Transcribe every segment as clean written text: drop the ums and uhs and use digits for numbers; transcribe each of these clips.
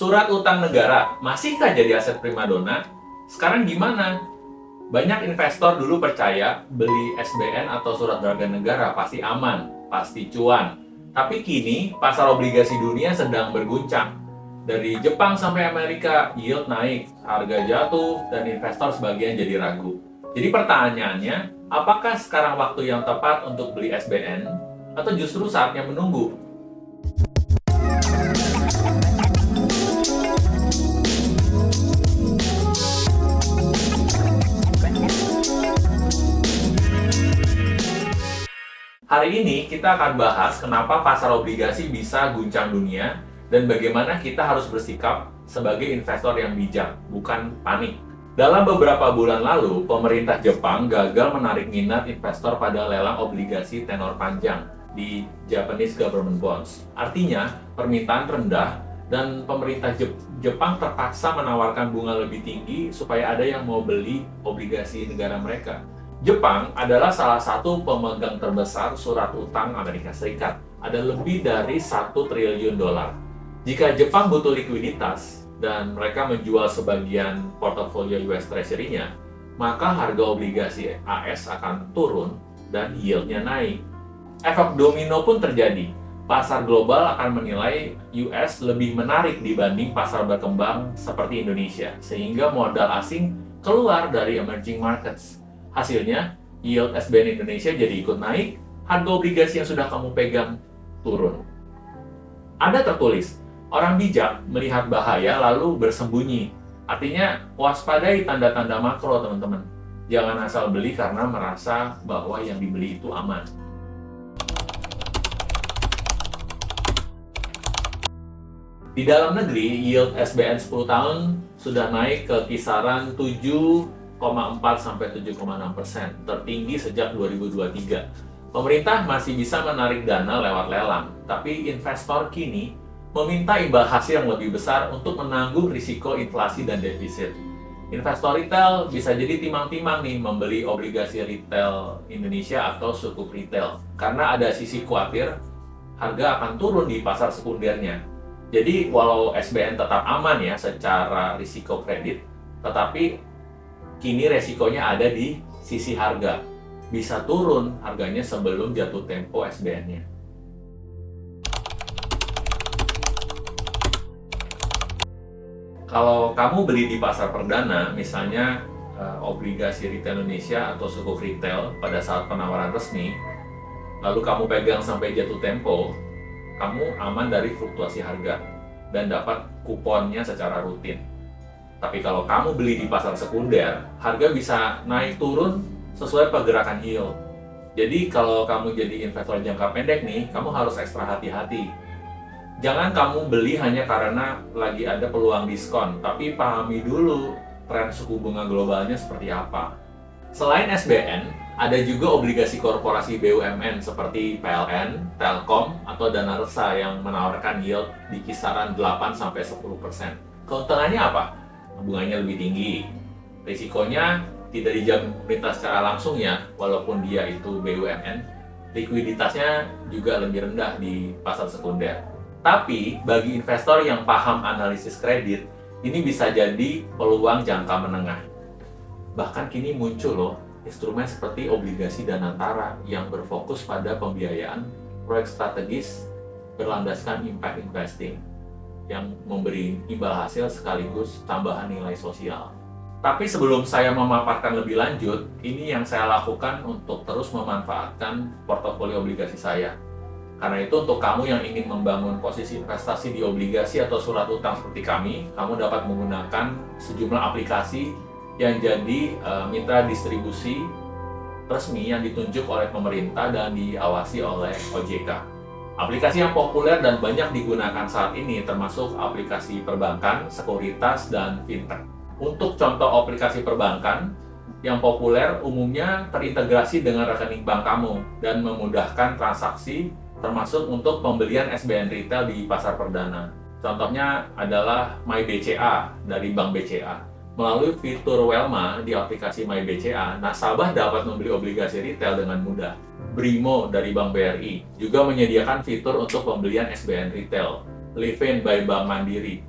Surat utang negara, masihkah jadi aset primadona? Sekarang gimana? Banyak investor dulu percaya beli SBN atau surat berharga negara pasti aman, pasti cuan. Tapi kini pasar obligasi dunia sedang berguncang. Dari Jepang sampai Amerika, yield naik, harga jatuh, dan investor sebagian jadi ragu. Jadi pertanyaannya, apakah sekarang waktu yang tepat untuk beli SBN atau justru saatnya menunggu? Hari ini kita akan bahas kenapa pasar obligasi bisa guncang dunia dan bagaimana kita harus bersikap sebagai investor yang bijak, bukan panik. Dalam beberapa bulan lalu, pemerintah Jepang gagal menarik minat investor pada lelang obligasi tenor panjang di Japanese Government Bonds. Artinya, permintaan rendah dan pemerintah Jepang terpaksa menawarkan bunga lebih tinggi supaya ada yang mau beli obligasi negara mereka. Jepang adalah salah satu pemegang terbesar surat utang Amerika Serikat. Ada lebih dari 1 triliun dolar. Jika Jepang butuh likuiditas dan mereka menjual sebagian portofolio US Treasury-nya, maka harga obligasi AS akan turun dan yield-nya naik. Efek domino pun terjadi. Pasar global akan menilai US lebih menarik dibanding pasar berkembang seperti Indonesia, sehingga modal asing keluar dari emerging markets. Hasilnya, yield SBN Indonesia jadi ikut naik, harga obligasi yang sudah kamu pegang turun. Ada tertulis, orang bijak melihat bahaya lalu bersembunyi. Artinya, waspadai tanda-tanda makro, teman-teman. Jangan asal beli karena merasa bahwa yang dibeli itu aman. Di dalam negeri, yield SBN 10 tahun sudah naik ke kisaran 7,4 sampai 7,6%, tertinggi sejak 2023. Pemerintah masih bisa menarik dana lewat lelang, tapi investor kini meminta imbal hasil yang lebih besar untuk menanggung risiko inflasi dan defisit. Investor retail bisa jadi timang-timang nih membeli obligasi retail Indonesia atau sukuk retail, karena ada sisi khawatir harga akan turun di pasar sekundernya. Jadi walau SBN tetap aman ya secara risiko kredit, tetapi kini resikonya ada di sisi harga. Bisa turun harganya sebelum jatuh tempo SBN-nya. Kalau kamu beli di pasar perdana, misalnya obligasi retail Indonesia atau sukuk retail pada saat penawaran resmi, lalu kamu pegang sampai jatuh tempo, kamu aman dari fluktuasi harga dan dapat kuponnya secara rutin. Tapi kalau kamu beli di pasar sekunder, harga bisa naik turun sesuai pergerakan yield. Jadi kalau kamu jadi investor jangka pendek nih, kamu harus ekstra hati-hati. Jangan kamu beli hanya karena lagi ada peluang diskon, tapi pahami dulu tren suku bunga globalnya seperti apa. Selain SBN, ada juga obligasi korporasi BUMN seperti PLN, Telkom, atau Dana Reksa yang menawarkan yield di kisaran 8-10%. Keuntungannya apa? Bunganya lebih tinggi. Risikonya tidak dijamin pemerintah secara langsung ya, walaupun dia itu BUMN. Likuiditasnya juga lebih rendah di pasar sekunder. Tapi bagi investor yang paham analisis kredit, ini bisa jadi peluang jangka menengah. Bahkan kini muncul loh instrumen seperti obligasi Danantara yang berfokus pada pembiayaan proyek strategis berlandaskan impact investing yang memberi imbal hasil sekaligus tambahan nilai sosial. Tapi sebelum saya memaparkan lebih lanjut, ini yang saya lakukan untuk terus memanfaatkan portofolio obligasi saya. Karena itu untuk kamu yang ingin membangun posisi investasi di obligasi atau surat utang seperti kami, kamu dapat menggunakan sejumlah aplikasi yang jadi mitra distribusi resmi yang ditunjuk oleh pemerintah dan diawasi oleh OJK. Aplikasi yang populer dan banyak digunakan saat ini termasuk aplikasi perbankan, sekuritas, dan fintech. Untuk contoh aplikasi perbankan yang populer umumnya terintegrasi dengan rekening bank kamu dan memudahkan transaksi termasuk untuk pembelian SBN retail di pasar perdana. Contohnya adalah MyBCA dari Bank BCA. Melalui fitur Welma di aplikasi MyBCA, nasabah dapat membeli obligasi retail dengan mudah. Brimo dari Bank BRI juga menyediakan fitur untuk pembelian SBN retail. Livin by Bank Mandiri.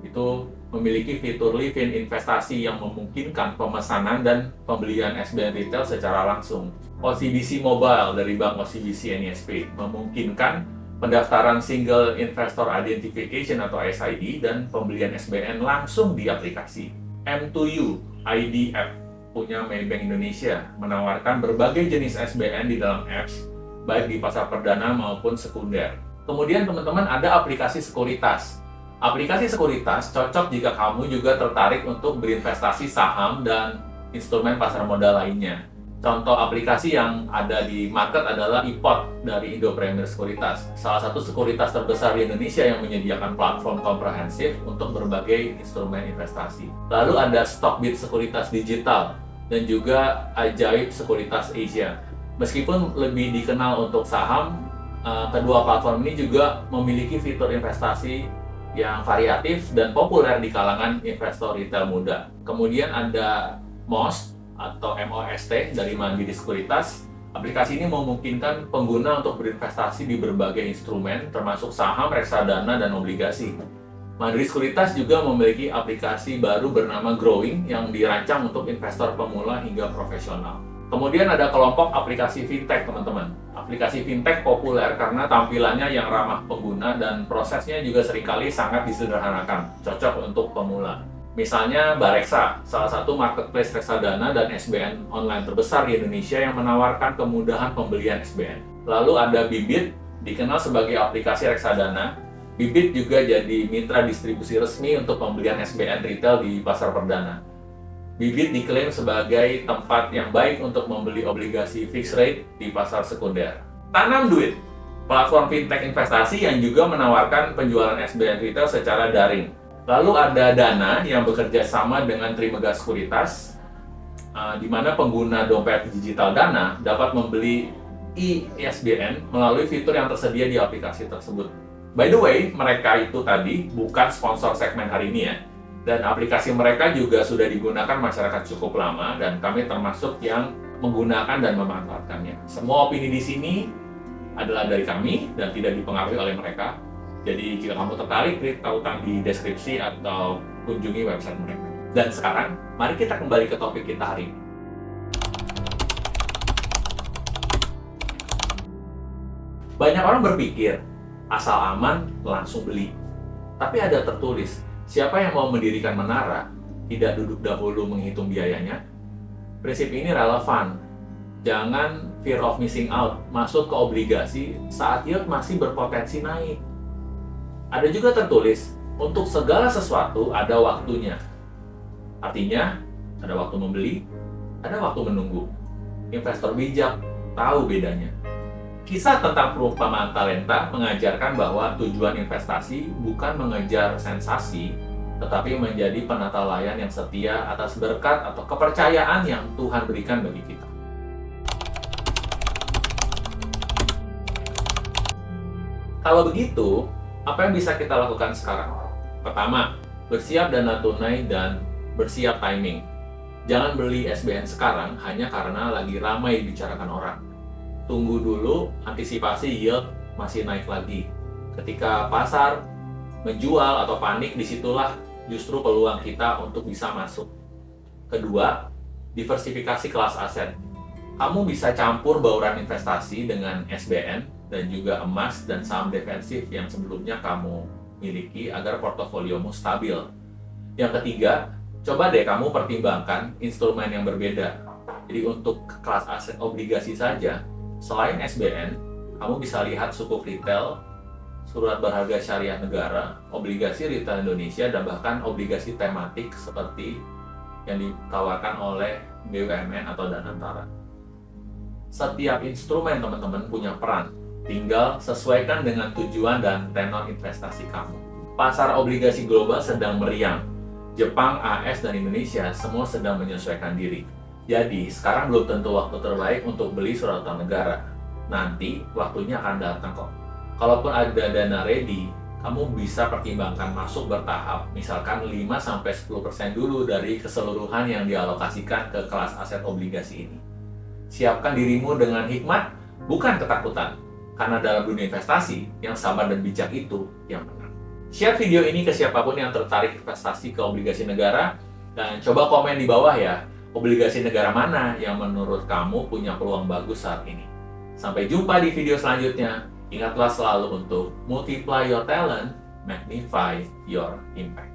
Itu memiliki fitur live-in investasi yang memungkinkan pemesanan dan pembelian SBN retail secara langsung. OCBC Mobile dari Bank OCBC NISP memungkinkan pendaftaran Single Investor Identification atau SID dan pembelian SBN langsung di aplikasi. M2U ID App punya Maybank Indonesia menawarkan berbagai jenis SBN di dalam apps, baik di pasar perdana maupun sekunder. Kemudian teman-teman ada aplikasi sekuritas. Aplikasi sekuritas cocok jika kamu juga tertarik untuk berinvestasi saham dan instrumen pasar modal lainnya. Contoh aplikasi yang ada di market adalah iPod dari Indo Premier Sekuritas, salah satu sekuritas terbesar di Indonesia yang menyediakan platform komprehensif untuk berbagai instrumen investasi. Lalu ada Stockbit Sekuritas Digital dan juga Ajaib Sekuritas Asia. Meskipun lebih dikenal untuk saham, kedua platform ini juga memiliki fitur investasi yang variatif dan populer di kalangan investor retail muda. Kemudian ada MOST atau MOST dari Mandiri Sekuritas. Aplikasi ini memungkinkan pengguna untuk berinvestasi di berbagai instrumen termasuk saham, reksadana, dan obligasi. Mandiri Sekuritas juga memiliki aplikasi baru bernama Growing yang dirancang untuk investor pemula hingga profesional. Kemudian ada kelompok aplikasi fintech, teman-teman. Aplikasi fintech populer karena tampilannya yang ramah pengguna dan prosesnya juga seringkali sangat disederhanakan, cocok untuk pemula. Misalnya Bareksa, salah satu marketplace reksadana dan SBN online terbesar di Indonesia yang menawarkan kemudahan pembelian SBN. Lalu ada Bibit, dikenal sebagai aplikasi reksadana. Bibit juga jadi mitra distribusi resmi untuk pembelian SBN retail di pasar perdana. Bibit diklaim sebagai tempat yang baik untuk membeli obligasi fixed rate di pasar sekunder. Tanam Duit, platform fintech investasi yang juga menawarkan penjualan SBN retail secara daring. Lalu ada Dana yang bekerja sama dengan Trimegah Sekuritas, di mana pengguna dompet digital Dana dapat membeli e-SBN melalui fitur yang tersedia di aplikasi tersebut. By the way, mereka itu tadi bukan sponsor segmen hari ini ya. Dan aplikasi mereka juga sudah digunakan masyarakat cukup lama dan kami termasuk yang menggunakan dan memanfaatkannya. Semua opini di sini adalah dari kami dan tidak dipengaruhi oleh mereka. Jadi jika kamu tertarik, klik tautan di deskripsi atau kunjungi website mereka. Dan sekarang, mari kita kembali ke topik kita hari ini. Banyak orang berpikir, asal aman langsung beli. Tapi ada tertulis, siapa yang mau mendirikan menara, tidak duduk dahulu menghitung biayanya? Prinsip ini relevan. Jangan fear of missing out, masuk ke obligasi saat yield masih berpotensi naik. Ada juga tertulis, untuk segala sesuatu ada waktunya. Artinya, ada waktu membeli, ada waktu menunggu. Investor bijak tahu bedanya. Kisah tentang perumpamaan talenta mengajarkan bahwa tujuan investasi bukan mengejar sensasi, tetapi menjadi penata layan yang setia atas berkat atau kepercayaan yang Tuhan berikan bagi kita. Kalau begitu, apa yang bisa kita lakukan sekarang? Pertama, bersiap dana tunai dan bersiap timing. Jangan beli SBN sekarang hanya karena lagi ramai dibicarakan orang. Tunggu dulu, antisipasi yield masih naik lagi. Ketika pasar menjual atau panik, disitulah justru peluang kita untuk bisa masuk. Kedua, diversifikasi kelas aset. Kamu bisa campur bauran investasi dengan SBN dan juga emas dan saham defensif yang sebelumnya kamu miliki agar portofoliomu stabil. Yang ketiga, coba deh kamu pertimbangkan instrumen yang berbeda. Jadi untuk kelas aset obligasi saja, selain SBN, kamu bisa lihat sukuk retail, surat berharga syariah negara, obligasi retail Indonesia, dan bahkan obligasi tematik seperti yang ditawarkan oleh BUMN atau Danantara. Setiap instrumen teman-teman punya peran, tinggal sesuaikan dengan tujuan dan tenor investasi kamu. Pasar obligasi global sedang meriang. Jepang, AS, dan Indonesia semua sedang menyesuaikan diri. Jadi, sekarang belum tentu waktu terbaik untuk beli surat utang negara. Nanti, waktunya akan datang kok. Kalaupun ada dana ready, kamu bisa pertimbangkan masuk bertahap, misalkan 5-10% dulu dari keseluruhan yang dialokasikan ke kelas aset obligasi ini. Siapkan dirimu dengan hikmat, bukan ketakutan. Karena dalam dunia investasi, yang sabar dan bijak itu yang menang. Share video ini ke siapapun yang tertarik investasi ke obligasi negara, dan coba komen di bawah ya, obligasi negara mana yang menurut kamu punya peluang bagus saat ini. Sampai jumpa di video selanjutnya. Ingatlah selalu untuk multiply your talent, magnify your impact.